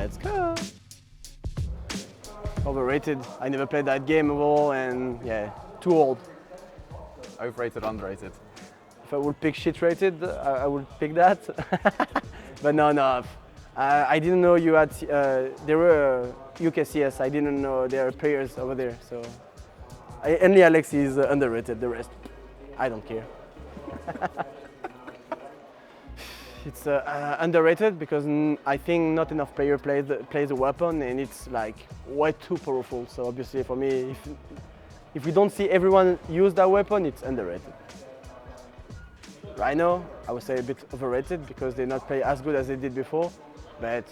Let's go. Overrated. I never played that game at all, and yeah, too old. Overrated, underrated. If I would pick shit rated, I would pick that. But no. I didn't know you had. There were UKCS. I didn't know there are players over there. So only Alex is underrated. The rest, I don't care. It's underrated because I think not enough player plays the weapon, and it's like way too powerful. So obviously for me, if we don't see everyone use that weapon, it's underrated. Right now, I would say a bit overrated because they not play as good as they did before. But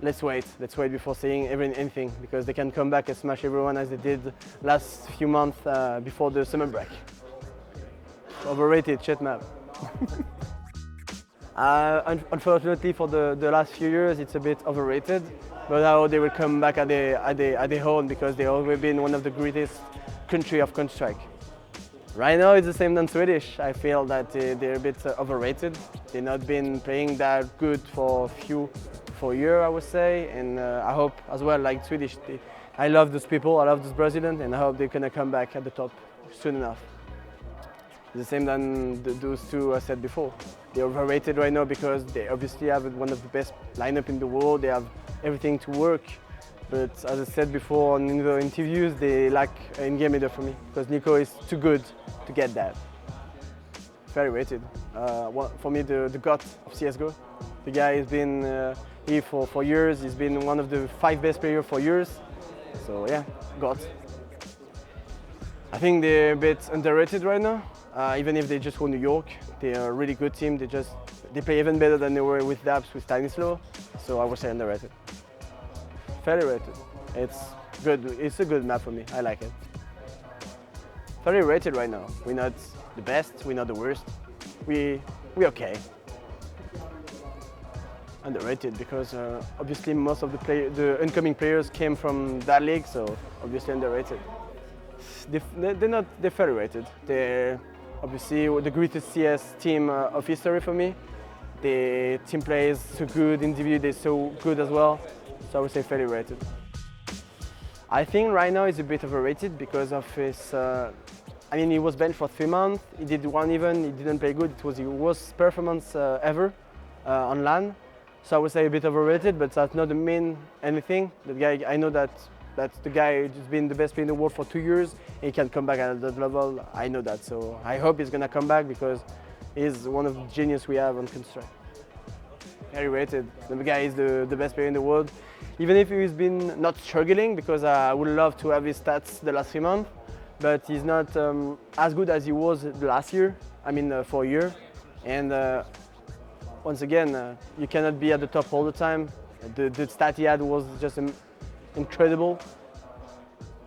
let's wait before saying anything because they can come back and smash everyone as they did last few months before the summer break. Overrated, shit map. Unfortunately for the last few years, it's a bit overrated. But now they will come back at their own because they've always been one of the greatest country of Counter-Strike. Right now it's the same than Swedish. I feel that they're a bit overrated. They've not been playing that good for a year, I would say, and I hope as well, like Swedish, I love those people, I love those Brazilians, and I hope they're gonna come back at the top soon enough. The same than those two I said before. They're overrated right now because they obviously have one of the best lineup in the world. They have everything to work. But as I said before in the interviews, they lack an in-game leader for me because Nico is too good to get that. Very rated. For me, the god of CSGO. The guy has been here for years. He's been one of the 5 best players for years. So yeah, god. I think they're a bit underrated right now. Even if they just won New York, they're a really good team. They play even better than they were with Dabs, with Stanislaw. So I would say underrated. Fairly rated. It's good. It's a good map for me. I like it. Fairly rated right now. We're not the best. We're not the worst. We're okay. Underrated because obviously most of the incoming players came from that league, so obviously underrated. They're fairly rated. They're obviously the greatest CS team of history for me. The team plays so good, individually they're so good as well. So I would say fairly rated. I think right now it's a bit overrated because of his. I mean, he was banned for 3 months. He did one event. He didn't play good. It was his worst performance ever on LAN. So I would say a bit overrated, but that's not the main anything. The guy, I know that's the guy who's been the best player in the world for 2 years. He can come back at that level. I know that. So I hope he's gonna come back because he's one of the genius we have on Counter-Strike. Very rated. The guy is the best player in the world. Even if he's been not struggling, because I would love to have his stats the last 3 months, but he's not as good as he was the last year. I mean, for a year. And once again, you cannot be at the top all the time. The stat he had was just incredible.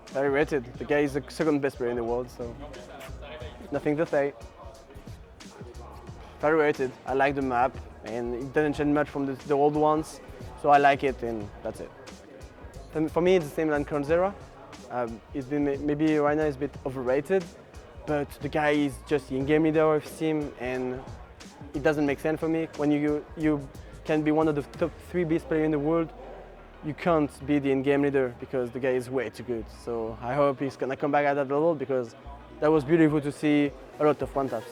Very rated. The guy is the second best player in the world, so nothing to say. Very rated. I like the map, and it doesn't change much from the old ones, so I like it, and that's it. And for me, it's the same than Counter-Strike. It's been maybe right now it's a bit overrated, but the guy is just the in-game leader of his team, and it doesn't make sense for me. When you can be one of the top 3 best players in the world, you can't be the in-game leader because the guy is way too good. So I hope he's gonna come back at that level because that was beautiful to see a lot of one-taps.